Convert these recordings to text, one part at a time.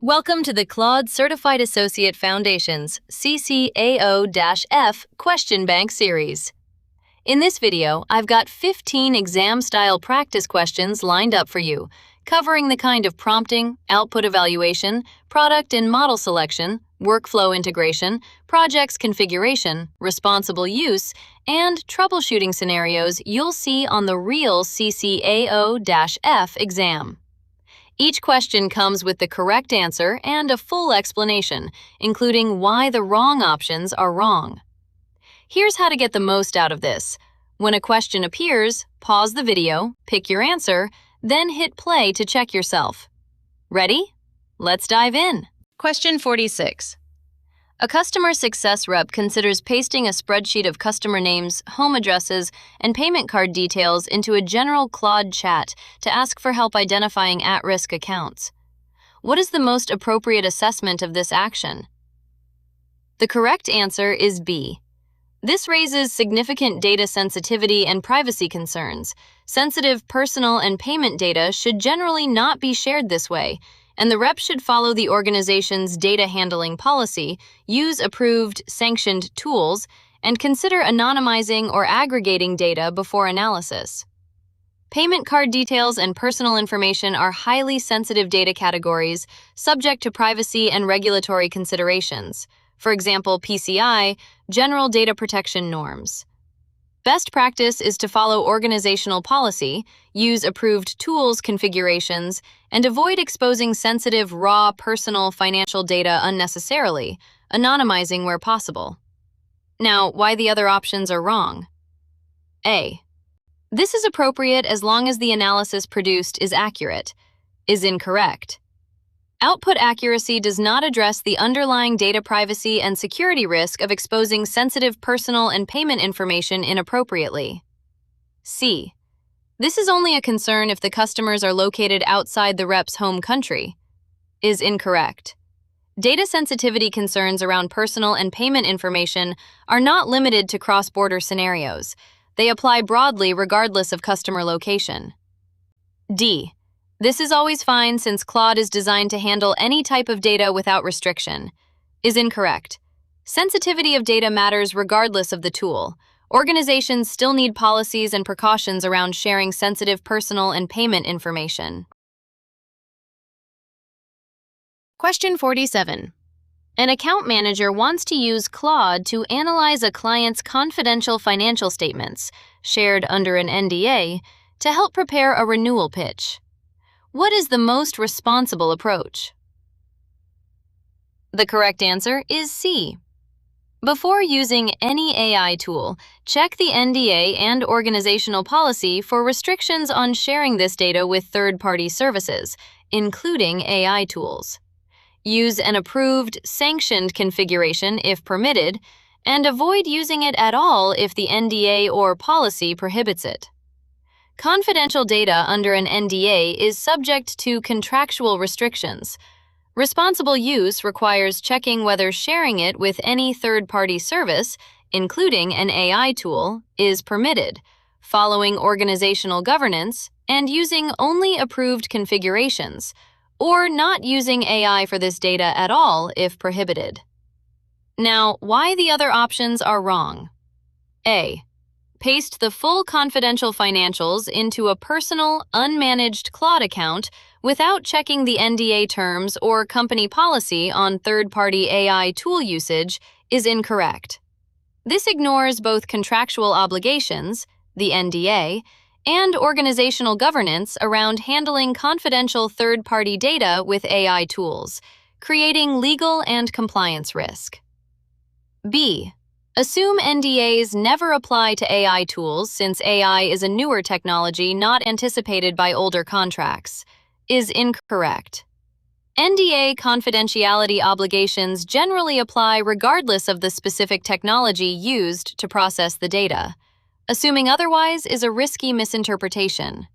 Welcome to the Claude Certified Associate Foundation's CCAO-F Question Bank series. In this video, I've got 15 exam-style practice questions lined up for you, covering the kind of prompting, output evaluation, product and model selection, workflow integration, projects configuration, responsible use, and troubleshooting scenarios you'll see on the real CCAO-F exam. Each question comes with the correct answer and a full explanation, including why the wrong options are wrong. Here's how to get the most out of this. When a question appears, pause the video, pick your answer, then hit play to check yourself. Ready? Let's dive in. Question 46. A customer success rep considers pasting a spreadsheet of customer names, home addresses, and payment card details into a general Claude chat to ask for help identifying at-risk accounts. What is the most appropriate assessment of this action? The correct answer is B. This raises significant data sensitivity and privacy concerns. Sensitive personal and payment data should generally not be shared this way, and the rep should follow the organization's data handling policy, use approved, sanctioned tools, and consider anonymizing or aggregating data before analysis. Payment card details and personal information are highly sensitive data categories subject to privacy and regulatory considerations. For example, PCI, General Data Protection Norms. Best practice is to follow organizational policy, use approved tools configurations, and avoid exposing sensitive, raw, personal financial data unnecessarily, anonymizing where possible. Now, why the other options are wrong? A. This is appropriate as long as the analysis produced is accurate, is incorrect. Output accuracy does not address the underlying data privacy and security risk of exposing sensitive personal and payment information inappropriately. C. This is only a concern if the customers are located outside the rep's home country. Is incorrect. Data sensitivity concerns around personal and payment information are not limited to cross-border scenarios. They apply broadly regardless of customer location. D. This is always fine since Claude is designed to handle any type of data without restriction. Is incorrect. Sensitivity of data matters regardless of the tool. Organizations still need policies and precautions around sharing sensitive personal and payment information. Question 47. An account manager wants to use Claude to analyze a client's confidential financial statements, shared under an NDA, to help prepare a renewal pitch. What is the most responsible approach? The correct answer is C. Before using any AI tool, check the NDA and organizational policy for restrictions on sharing this data with third-party services, including AI tools. Use an approved, sanctioned configuration if permitted, and avoid using it at all if the NDA or policy prohibits it. Confidential data under an NDA is subject to contractual restrictions. Responsible use requires checking whether sharing it with any third-party service, including an AI tool, is permitted, following organizational governance, and using only approved configurations, or not using AI for this data at all if prohibited. Now, why the other options are wrong? A. Paste the full confidential financials into a personal, unmanaged Claude account without checking the NDA terms or company policy on third-party AI tool usage is incorrect. This ignores both contractual obligations, the NDA, and organizational governance around handling confidential third-party data with AI tools, creating legal and compliance risk. B. Assume NDAs never apply to AI tools since AI is a newer technology not anticipated by older contracts. Is incorrect. NDA confidentiality obligations generally apply regardless of the specific technology used to process the data. Assuming otherwise is a risky misinterpretation.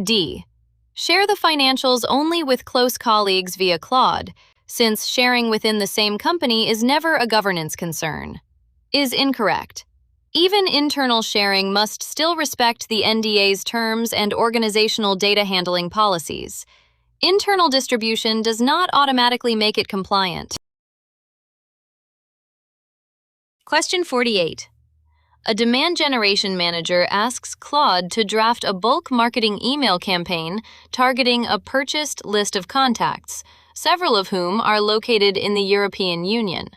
D. Share the financials only with close colleagues via Claude, since sharing within the same company is never a governance concern. Is incorrect. Even internal sharing must still respect the NDA's terms and organizational data handling policies. Internal distribution does not automatically make it compliant. Question 48. A demand generation manager asks Claude to draft a bulk marketing email campaign targeting a purchased list of contacts, several of whom are located in the European Union.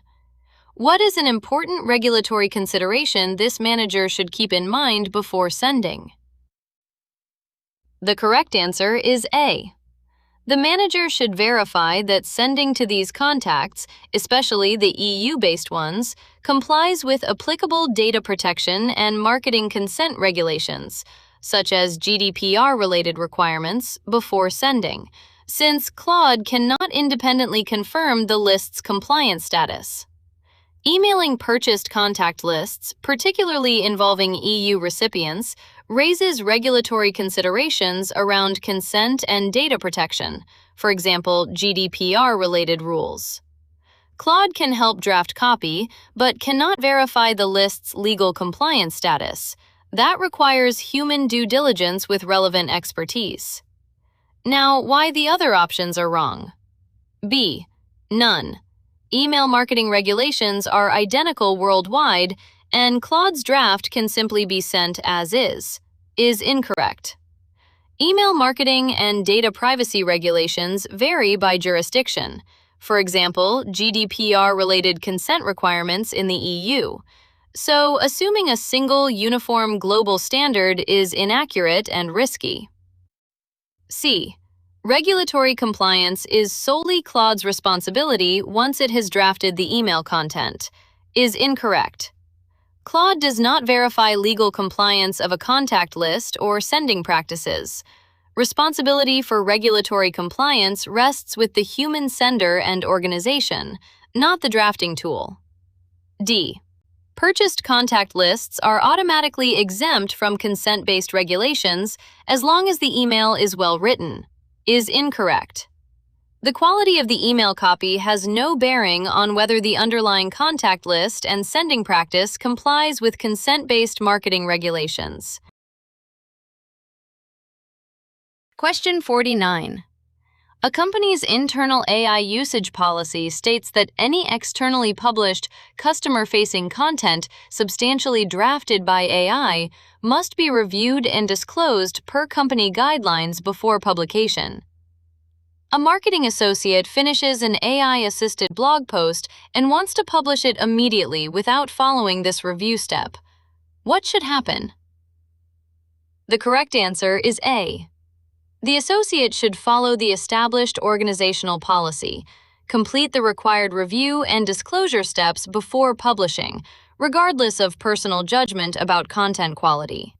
What is an important regulatory consideration this manager should keep in mind before sending? The correct answer is A. The manager should verify that sending to these contacts, especially the EU-based ones, complies with applicable data protection and marketing consent regulations, such as GDPR-related requirements, before sending, since Claude cannot independently confirm the list's compliance status. Emailing purchased contact lists, particularly involving EU recipients, raises regulatory considerations around consent and data protection, for example, GDPR-related rules. Claude can help draft copy, but cannot verify the list's legal compliance status. That requires human due diligence with relevant expertise. Now, why the other options are wrong? B. None. Email marketing regulations are identical worldwide, and Claude's draft can simply be sent as is incorrect. Email marketing and data privacy regulations vary by jurisdiction. For example, GDPR-related consent requirements in the EU. So, assuming a single, uniform global standard is inaccurate and risky. C. Regulatory compliance is solely Claude's responsibility once it has drafted the email content. Is incorrect. Claude does not verify legal compliance of a contact list or sending practices. Responsibility for regulatory compliance rests with the human sender and organization, not the drafting tool. D. Purchased contact lists are automatically exempt from consent-based regulations as long as the email is well written. Is incorrect. The quality of the email copy has no bearing on whether the underlying contact list and sending practice complies with consent-based marketing regulations. Question 49. A company's internal AI usage policy states that any externally published, customer-facing content substantially drafted by AI must be reviewed and disclosed per company guidelines before publication. A marketing associate finishes an AI-assisted blog post and wants to publish it immediately without following this review step. What should happen? The correct answer is A. The associate should follow the established organizational policy, complete the required review and disclosure steps before publishing, regardless of personal judgment about content quality.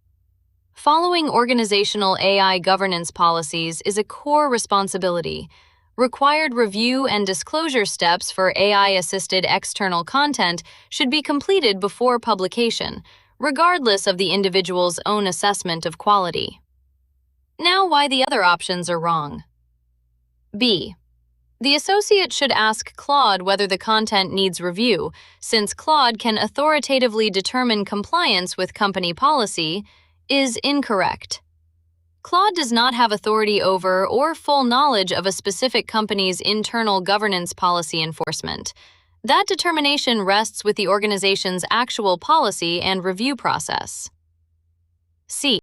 Following organizational AI governance policies is a core responsibility. Required review and disclosure steps for AI-assisted external content should be completed before publication, regardless of the individual's own assessment of quality. Now, why the other options are wrong. B. The associate should ask Claude whether the content needs review, since Claude can authoritatively determine compliance with company policy. Is incorrect. Claude does not have authority over or full knowledge of a specific company's internal governance policy enforcement. That determination rests with the organization's actual policy and review process. C.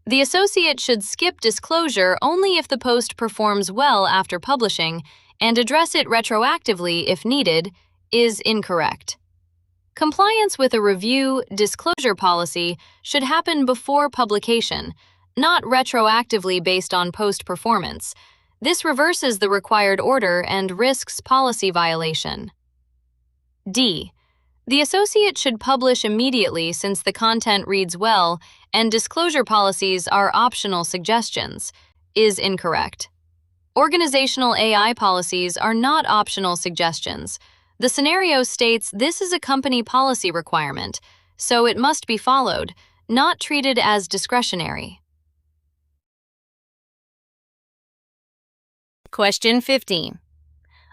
The associate should skip disclosure only if the post performs well after publishing and address it retroactively if needed. Is incorrect. Compliance with a review disclosure policy should happen before publication, not retroactively based on post performance. This reverses the required order and risks policy violation. D. The associate should publish immediately since the content reads well and disclosure policies are optional suggestions. Is incorrect. Organizational AI policies are not optional suggestions. The scenario states this is a company policy requirement, so it must be followed, not treated as discretionary. Question 15.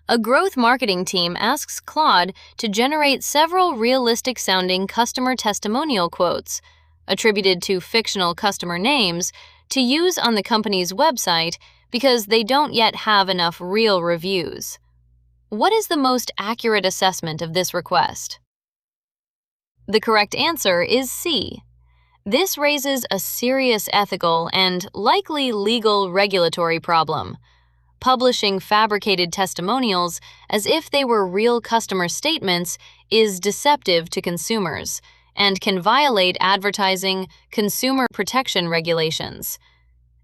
A growth marketing team asks Claude to generate several realistic-sounding customer testimonial quotes, attributed to fictional customer names, to use on the company's website because they don't yet have enough real reviews. What is the most accurate assessment of this request? The correct answer is C. This raises a serious ethical and likely legal regulatory problem. Publishing fabricated testimonials as if they were real customer statements is deceptive to consumers and can violate advertising consumer protection regulations.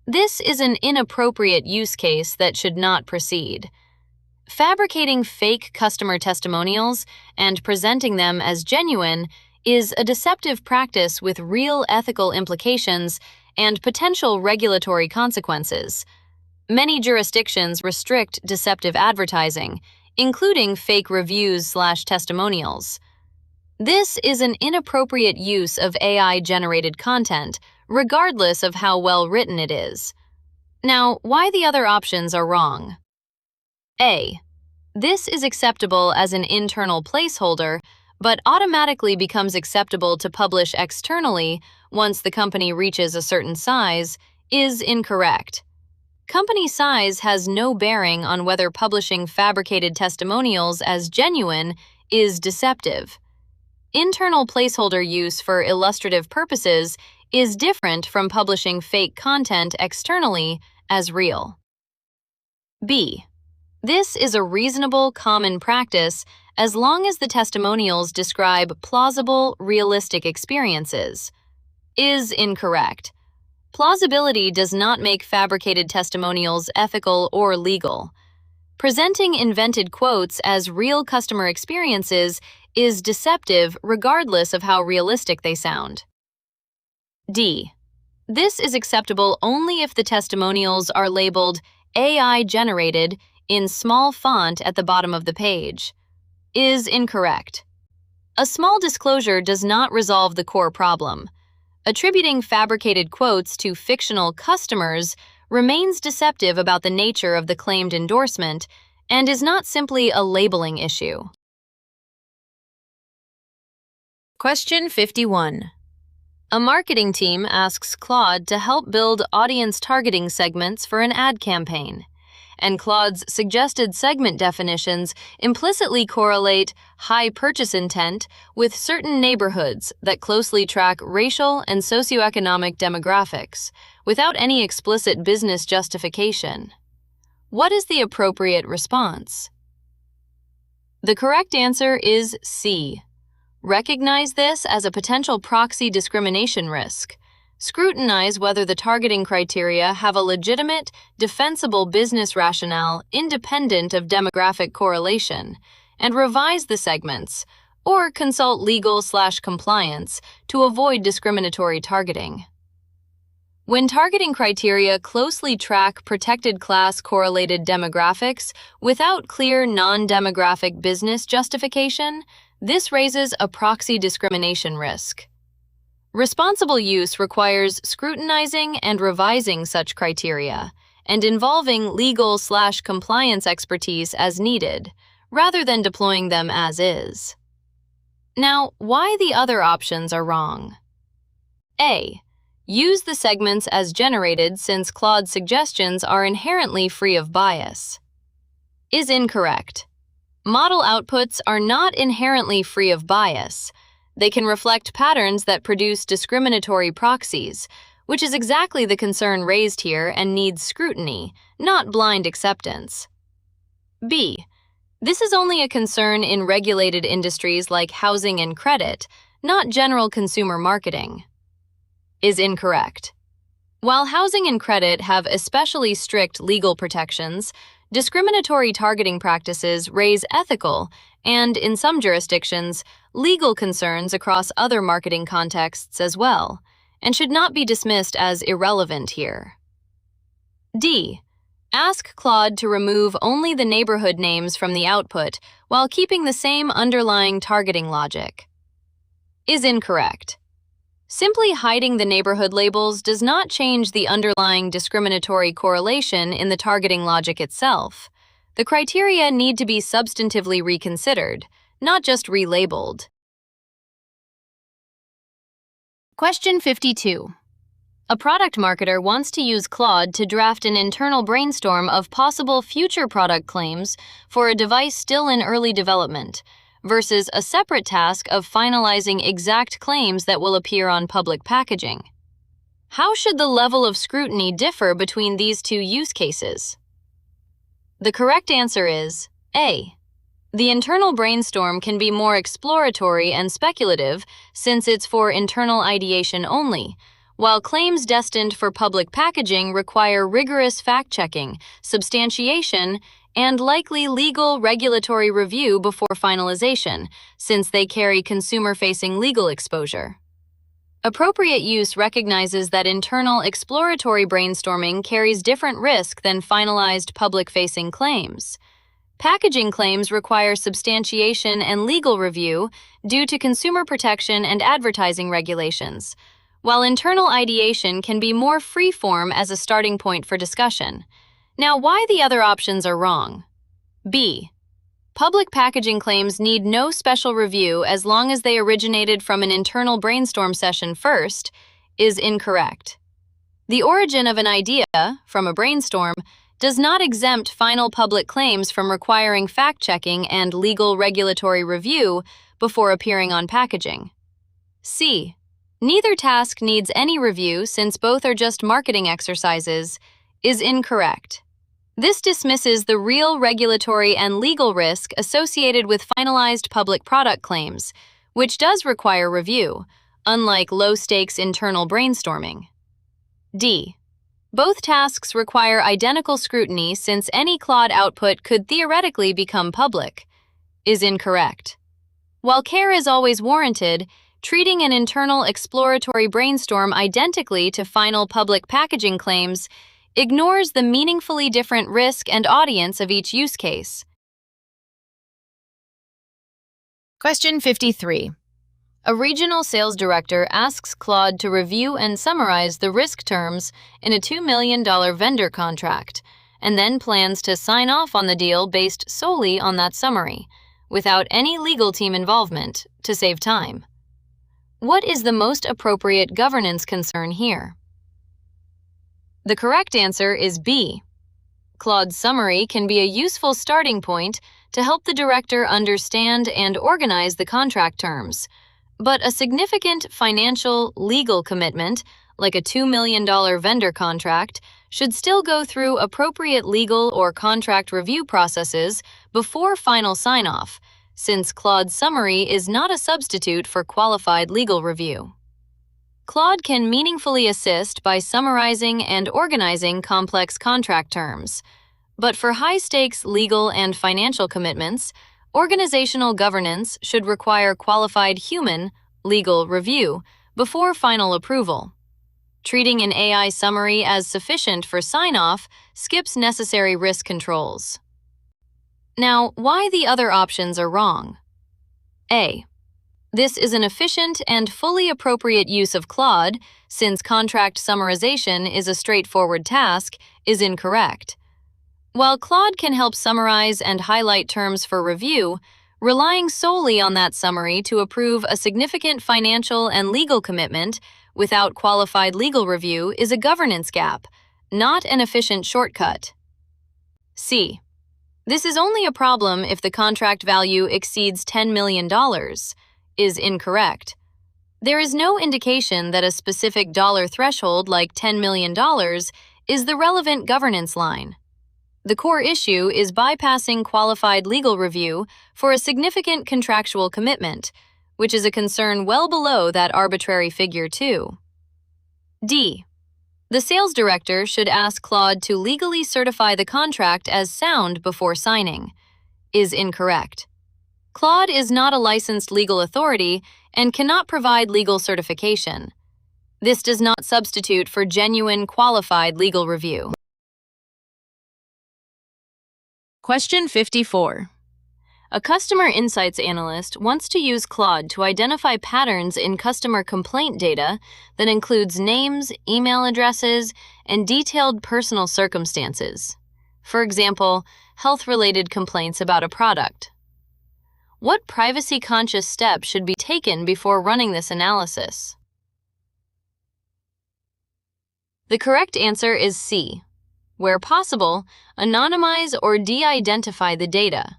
This is an inappropriate use case that should not proceed. Fabricating fake customer testimonials and presenting them as genuine is a deceptive practice with real ethical implications and potential regulatory consequences. Many jurisdictions restrict deceptive advertising, including fake reviews/testimonials. This is an inappropriate use of AI-generated content, regardless of how well written it is. Now, why the other options are wrong? A. This is acceptable as an internal placeholder, but automatically becomes acceptable to publish externally once the company reaches a certain size, is incorrect. Company size has no bearing on whether publishing fabricated testimonials as genuine is deceptive. Internal placeholder use for illustrative purposes is different from publishing fake content externally as real. B. This is a reasonable, common practice as long as the testimonials describe plausible, realistic experiences. Is incorrect. Plausibility does not make fabricated testimonials ethical or legal. Presenting invented quotes as real customer experiences is deceptive regardless of how realistic they sound. D. This is acceptable only if the testimonials are labeled AI-generated in small font at the bottom of the page. Is incorrect. A small disclosure does not resolve the core problem. Attributing fabricated quotes to fictional customers remains deceptive about the nature of the claimed endorsement and is not simply a labeling issue. Question 51. A marketing team asks Claude to help build audience targeting segments for an ad campaign, and Claude's suggested segment definitions implicitly correlate high purchase intent with certain neighborhoods that closely track racial and socioeconomic demographics, without any explicit business justification. What is the appropriate response? The correct answer is C. Recognize this as a potential proxy discrimination risk. Scrutinize whether the targeting criteria have a legitimate, defensible business rationale independent of demographic correlation, and revise the segments, or consult legal/compliance to avoid discriminatory targeting. When targeting criteria closely track protected class correlated demographics without clear non-demographic business justification, this raises a proxy discrimination risk. Responsible use requires scrutinizing and revising such criteria and involving legal/compliance expertise as needed, rather than deploying them as is. Now, why the other options are wrong? A. Use the segments as generated since Claude's suggestions are inherently free of bias. Is incorrect. Model outputs are not inherently free of bias. They can reflect patterns that produce discriminatory proxies, which is exactly the concern raised here and needs scrutiny, not blind acceptance. B. This is only a concern in regulated industries like housing and credit, not general consumer marketing. Is incorrect. While housing and credit have especially strict legal protections, discriminatory targeting practices raise ethical and, in some jurisdictions, legal concerns across other marketing contexts as well, and should not be dismissed as irrelevant here. D. Ask Claude to remove only the neighborhood names from the output while keeping the same underlying targeting logic. Is incorrect. Simply hiding the neighborhood labels does not change the underlying discriminatory correlation in the targeting logic itself. The criteria need to be substantively reconsidered, not just relabeled. Question 52. A product marketer wants to use Claude to draft an internal brainstorm of possible future product claims for a device still in early development, versus a separate task of finalizing exact claims that will appear on public packaging. How should the level of scrutiny differ between these two use cases? The correct answer is A. The internal brainstorm can be more exploratory and speculative since it's for internal ideation only, while claims destined for public packaging require rigorous fact-checking, substantiation, and likely legal regulatory review before finalization, since they carry consumer-facing legal exposure. Appropriate use recognizes that internal exploratory brainstorming carries different risk than finalized public-facing claims. Packaging claims require substantiation and legal review due to consumer protection and advertising regulations, while internal ideation can be more free-form as a starting point for discussion. Now, why the other options are wrong? B. Public packaging claims need no special review as long as they originated from an internal brainstorm session first, is incorrect. The origin of an idea, from a brainstorm, does not exempt final public claims from requiring fact-checking and legal regulatory review before appearing on packaging. C. Neither task needs any review since both are just marketing exercises, is incorrect. This dismisses the real regulatory and legal risk associated with finalized public product claims, which does require review, unlike low-stakes internal brainstorming. D. Both tasks require identical scrutiny since any Claude output could theoretically become public, is incorrect. While care is always warranted, treating an internal exploratory brainstorm identically to final public packaging claims ignores the meaningfully different risk and audience of each use case. Question 53. A regional sales director asks Claude to review and summarize the risk terms in a $2 million vendor contract, and then plans to sign off on the deal based solely on that summary, without any legal team involvement, to save time. What is the most appropriate governance concern here? The correct answer is B. Claude's summary can be a useful starting point to help the director understand and organize the contract terms, but a significant financial, legal commitment, like a $2 million vendor contract, should still go through appropriate legal or contract review processes before final sign-off, since Claude's summary is not a substitute for qualified legal review. Claude can meaningfully assist by summarizing and organizing complex contract terms, but for high-stakes legal and financial commitments, organizational governance should require qualified human, legal review before final approval. Treating an AI summary as sufficient for sign-off skips necessary risk controls. Now, why the other options are wrong? A. This is an efficient and fully appropriate use of Claude, since contract summarization is a straightforward task, is incorrect. While Claude can help summarize and highlight terms for review, relying solely on that summary to approve a significant financial and legal commitment without qualified legal review is a governance gap, not an efficient shortcut. C. This is only a problem if the contract value exceeds $10 million, is incorrect. There is no indication that a specific dollar threshold like $10 million is the relevant governance line. The core issue is bypassing qualified legal review for a significant contractual commitment, which is a concern well below that arbitrary figure 2. D. The sales director should ask Claude to legally certify the contract as sound before signing, is incorrect. Claude is not a licensed legal authority and cannot provide legal certification. This does not substitute for genuine, qualified legal review. Question 54. A customer insights analyst wants to use Claude to identify patterns in customer complaint data that includes names, email addresses, and detailed personal circumstances. For example, health-related complaints about a product. What privacy-conscious steps should be taken before running this analysis? The correct answer is C. Where possible, anonymize or de-identify the data,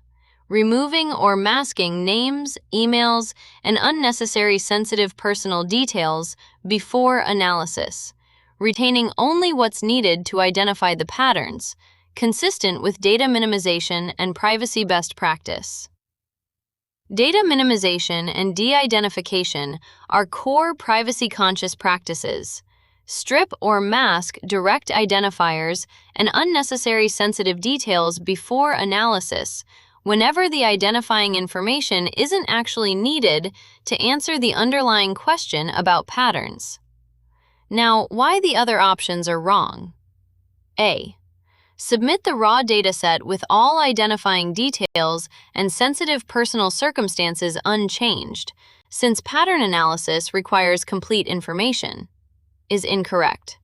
removing or masking names, emails, and unnecessary sensitive personal details before analysis, retaining only what's needed to identify the patterns, consistent with data minimization and privacy best practice. Data minimization and de-identification are core privacy-conscious practices. Strip or mask direct identifiers and unnecessary sensitive details before analysis, whenever the identifying information isn't actually needed to answer the underlying question about patterns. Now, why the other options are wrong? A. Submit the raw dataset with all identifying details and sensitive personal circumstances unchanged, since pattern analysis requires complete information. Is incorrect.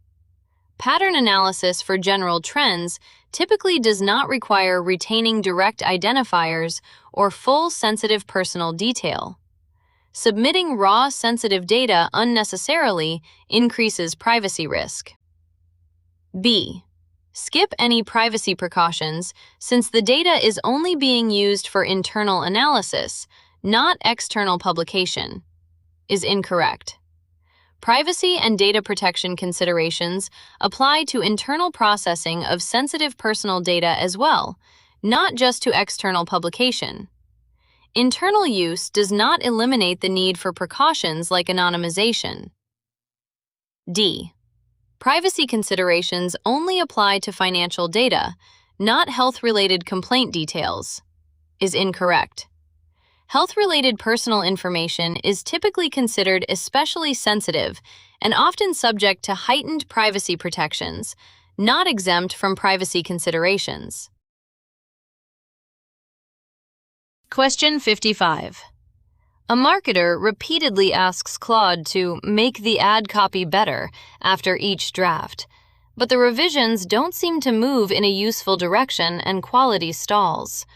Pattern analysis for general trends typically does not require retaining direct identifiers or full sensitive personal detail. Submitting raw sensitive data unnecessarily increases privacy risk. B. Skip any privacy precautions since the data is only being used for internal analysis, not external publication. Is incorrect. Privacy and data protection considerations apply to internal processing of sensitive personal data as well, not just to external publication. Internal use does not eliminate the need for precautions like anonymization. D. Privacy considerations only apply to financial data, not health-related complaint details. Is incorrect. Health-related personal information is typically considered especially sensitive and often subject to heightened privacy protections, not exempt from privacy considerations. Question 55. A marketer repeatedly asks Claude to make the ad copy better after each draft, but the revisions don't seem to move in a useful direction and quality stalls.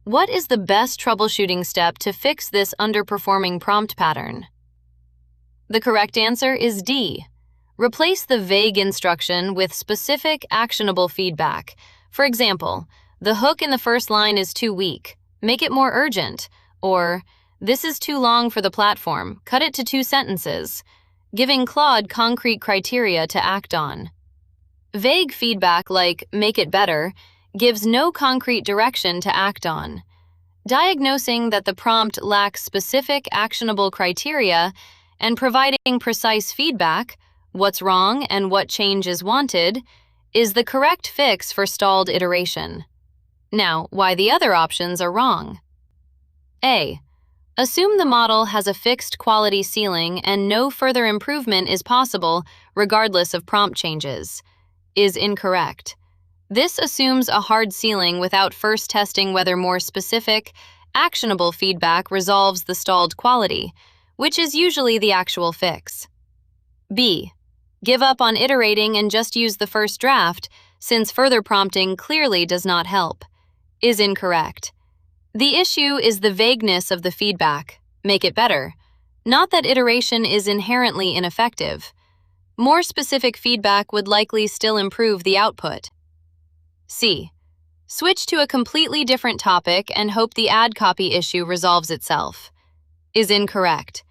What is the best troubleshooting step to fix this underperforming prompt pattern? The correct answer is D. Replace the vague instruction with specific, actionable feedback. For example, the hook in the first line is too weak. Make it more urgent. Or, this is too long for the platform. Cut it to 2 sentences. Giving Claude concrete criteria to act on. Vague feedback like, make it better, gives no concrete direction to act on. Diagnosing that the prompt lacks specific, actionable criteria and providing precise feedback, what's wrong and what change is wanted, is the correct fix for stalled iteration. Now, why the other options are wrong? A. Assume the model has a fixed quality ceiling and no further improvement is possible regardless of prompt changes. Is incorrect. This assumes a hard ceiling without first testing whether more specific, actionable feedback resolves the stalled quality, which is usually the actual fix. B. Give up on iterating and just use the first draft, since further prompting clearly does not help. Is incorrect. The issue is the vagueness of the feedback, make it better, not that iteration is inherently ineffective. More specific feedback would likely still improve the output. C. Switch to a completely different topic and hope the ad copy issue resolves itself. Is incorrect.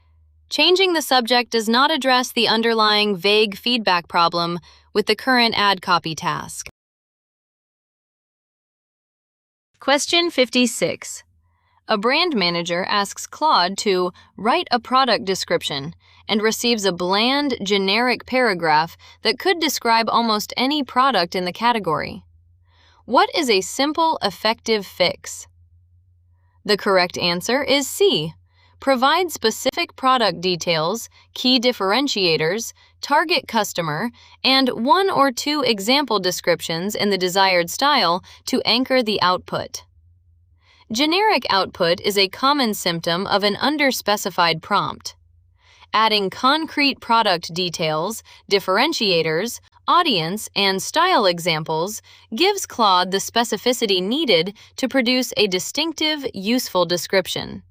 Changing the subject does not address the underlying vague feedback problem with the current ad copy task. Question 56. A brand manager asks Claude to write a product description and receives a bland, generic paragraph that could describe almost any product in the category. What is a simple, effective fix? The correct answer is C. Provide specific product details, key differentiators, target customer, and 1 or 2 example descriptions in the desired style to anchor the output. Generic output is a common symptom of an underspecified prompt. Adding concrete product details, differentiators, audience, and style examples gives Claude the specificity needed to produce a distinctive, useful description.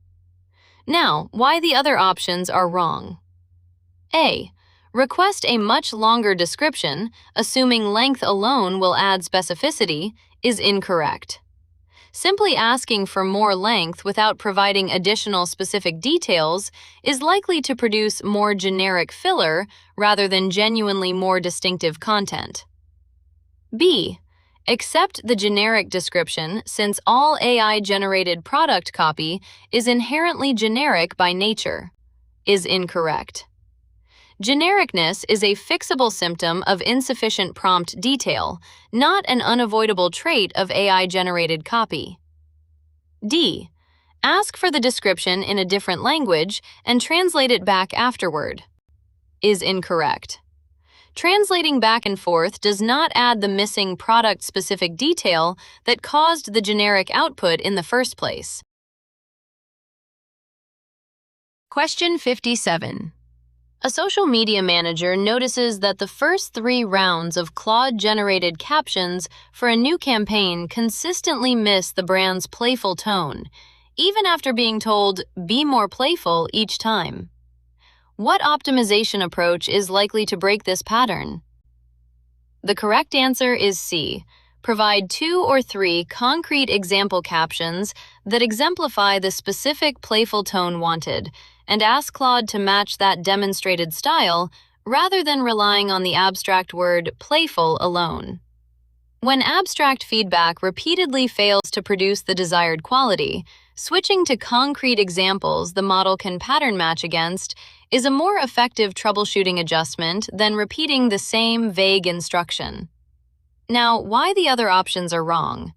Now, why the other options are wrong. A. Request a much longer description, assuming length alone will add specificity, is incorrect. Simply asking for more length without providing additional specific details is likely to produce more generic filler rather than genuinely more distinctive content. B. Accept the generic description since all AI-generated product copy is inherently generic by nature, is incorrect. Genericness is a fixable symptom of insufficient prompt detail, not an unavoidable trait of AI-generated copy. D. Ask for the description in a different language and translate it back afterward, is incorrect. Translating back and forth does not add the missing product-specific detail that caused the generic output in the first place. Question 57. A social media manager notices that the first 3 rounds of Claude-generated captions for a new campaign consistently miss the brand's playful tone, even after being told, "Be more playful" each time. What optimization approach is likely to break this pattern? The correct answer is C. Provide 2 or 3 concrete example captions that exemplify the specific playful tone wanted, and ask Claude to match that demonstrated style rather than relying on the abstract word playful alone. When abstract feedback repeatedly fails to produce the desired quality, switching to concrete examples the model can pattern match against is a more effective troubleshooting adjustment than repeating the same vague instruction. Now, why the other options are wrong?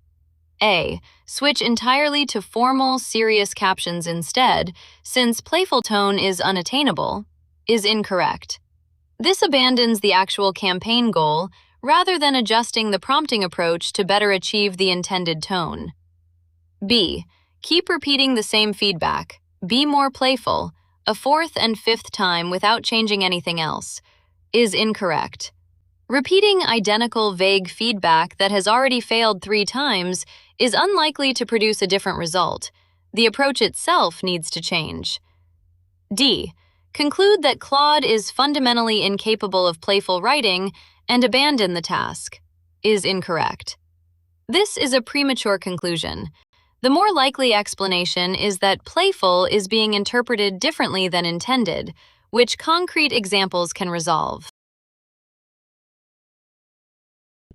A. Switch entirely to formal, serious captions instead, since playful tone is unattainable, is incorrect. This abandons the actual campaign goal rather than adjusting the prompting approach to better achieve the intended tone. B. Keep repeating the same feedback. Be more playful, a 4th and 5th time without changing anything else, is incorrect. Repeating identical vague feedback that has already failed 3 times is unlikely to produce a different result. The approach itself needs to change. D. Conclude that Claude is fundamentally incapable of playful writing and abandon the task, is incorrect. This is a premature conclusion. The more likely explanation is that playful is being interpreted differently than intended, which concrete examples can resolve.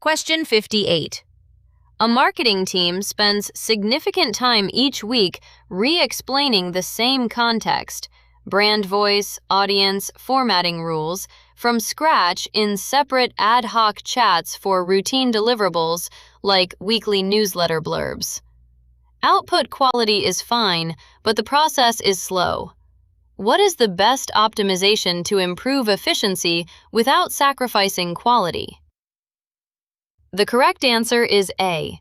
Question 58. A marketing team spends significant time each week re-explaining the same context, brand voice, audience, formatting rules, from scratch in separate ad hoc chats for routine deliverables like weekly newsletter blurbs. Output quality is fine, but the process is slow. What is the best optimization to improve efficiency without sacrificing quality? The correct answer is A.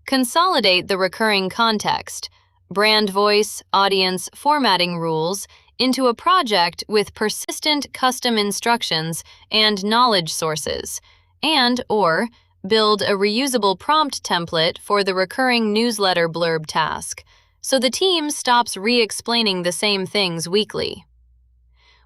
Consolidate the recurring context, brand voice, audience, formatting rules into a project with persistent custom instructions and knowledge sources, and/or build a reusable prompt template for the recurring newsletter blurb task, so the team stops re-explaining the same things weekly.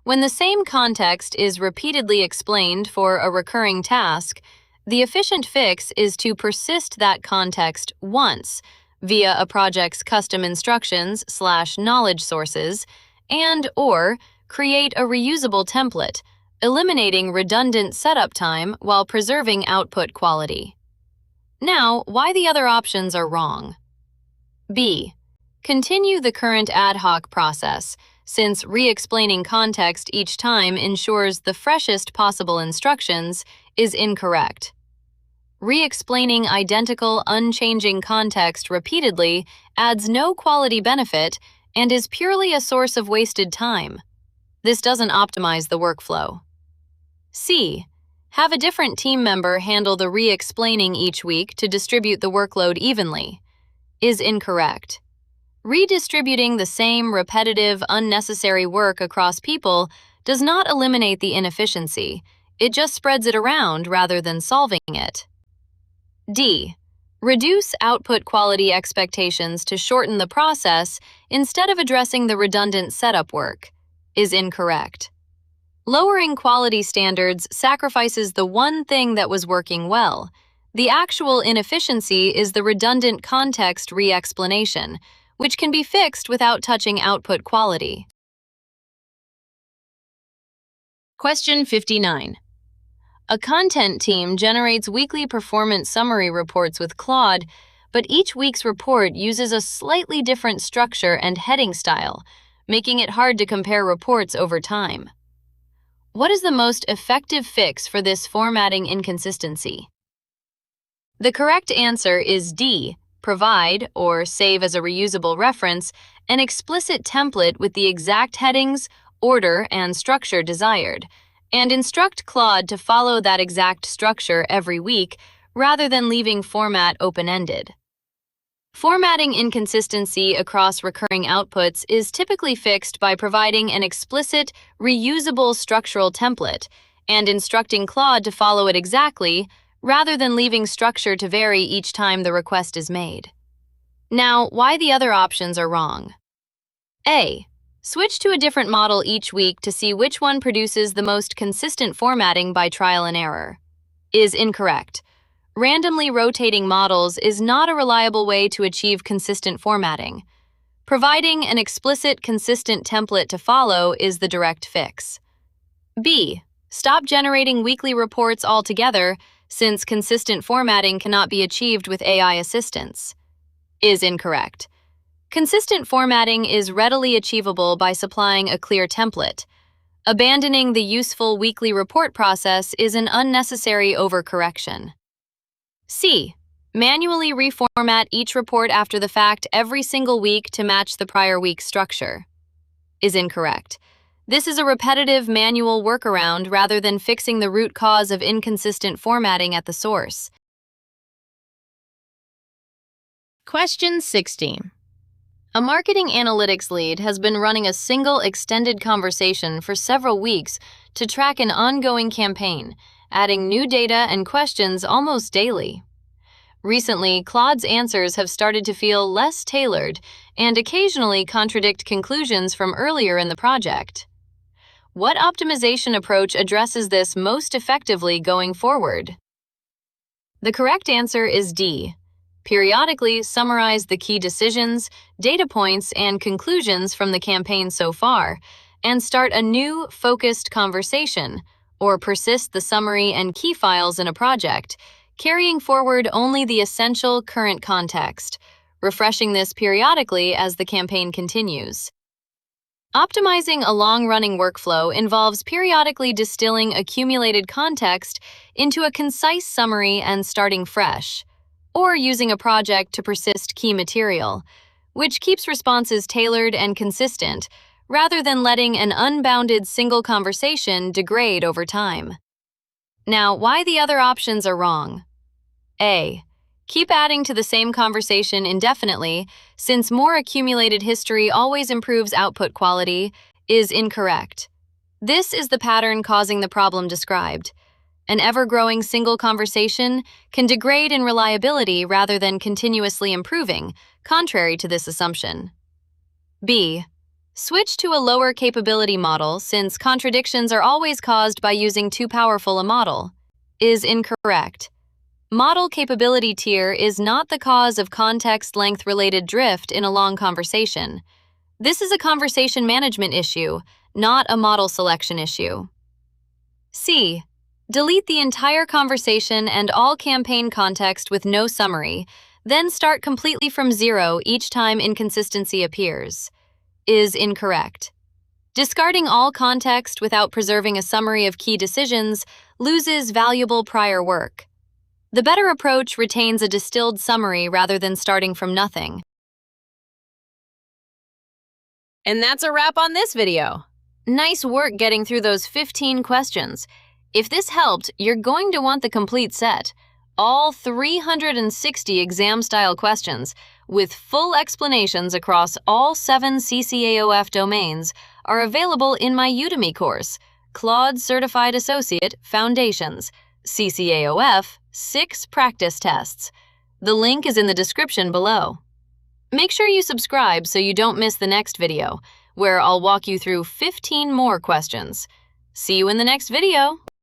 When the same context is repeatedly explained for a recurring task, the efficient fix is to persist that context once via a project's custom instructions/knowledge sources and/or create a reusable template, eliminating redundant setup time while preserving output quality. Now, why the other options are wrong? B. Continue the current ad hoc process, since re-explaining context each time ensures the freshest possible instructions, is incorrect. Re-explaining identical, unchanging context repeatedly adds no quality benefit and is purely a source of wasted time. This doesn't optimize the workflow. C. Have a different team member handle the re-explaining each week to distribute the workload evenly, is incorrect. Redistributing the same repetitive, unnecessary work across people does not eliminate the inefficiency. It just spreads it around rather than solving it. D. Reduce output quality expectations to shorten the process instead of addressing the redundant setup work, is incorrect. Lowering quality standards sacrifices the one thing that was working well. The actual inefficiency is the redundant context re-explanation, which can be fixed without touching output quality. Question 59. A content team generates weekly performance summary reports with Claude, but each week's report uses a slightly different structure and heading style, making it hard to compare reports over time. What is the most effective fix for this formatting inconsistency? The correct answer is D. Provide, or save as a reusable reference, an explicit template with the exact headings, order, and structure desired, and instruct Claude to follow that exact structure every week rather than leaving format open-ended. Formatting inconsistency across recurring outputs is typically fixed by providing an explicit, reusable structural template and instructing Claude to follow it exactly, rather than leaving structure to vary each time the request is made. Now, why the other options are wrong? A. Switch to a different model each week to see which one produces the most consistent formatting by trial and error. Is incorrect. Randomly rotating models is not a reliable way to achieve consistent formatting. Providing an explicit, consistent template to follow is the direct fix. B. Stop generating weekly reports altogether, since consistent formatting cannot be achieved with AI assistance. Is incorrect. Consistent formatting is readily achievable by supplying a clear template. Abandoning the useful weekly report process is an unnecessary overcorrection. C. Manually reformat each report after the fact every single week to match the prior week's structure. Is incorrect. This is a repetitive manual workaround rather than fixing the root cause of inconsistent formatting at the source. Question 60. A marketing analytics lead has been running a single extended conversation for several weeks to track an ongoing campaign, adding new data and questions almost daily. Recently, Claude's answers have started to feel less tailored and occasionally contradict conclusions from earlier in the project. What optimization approach addresses this most effectively going forward? The correct answer is D. Periodically summarize the key decisions, data points, and conclusions from the campaign so far, and start a new, focused conversation, or persist the summary and key files in a project, carrying forward only the essential current context, refreshing this periodically as the campaign continues. Optimizing a long-running workflow involves periodically distilling accumulated context into a concise summary and starting fresh, or using a project to persist key material, which keeps responses tailored and consistent, rather than letting an unbounded single conversation degrade over time. Now, why the other options are wrong? A. Keep adding to the same conversation indefinitely, since more accumulated history always improves output quality, is incorrect. This is the pattern causing the problem described. An ever-growing single conversation can degrade in reliability rather than continuously improving, contrary to this assumption. B. Switch to a lower capability model since contradictions are always caused by using too powerful a model. Is incorrect. Model capability tier is not the cause of context length-related drift in a long conversation. This is a conversation management issue, not a model selection issue. C. Delete the entire conversation and all campaign context with no summary, then start completely from zero each time inconsistency appears. Is incorrect. Discarding all context without preserving a summary of key decisions loses valuable prior work. The better approach retains a distilled summary rather than starting from nothing. And that's a wrap on this video. Nice work getting through those 15 questions. If this helped, you're going to want the complete set. All 360 exam-style questions, with full explanations across all 7 CCAO-F domains, are available in my Udemy course, Claude Certified Associate Foundations, CCAO-F 6 Practice Tests. The link is in the description below. Make sure you subscribe so you don't miss the next video, where I'll walk you through 15 more questions. See you in the next video!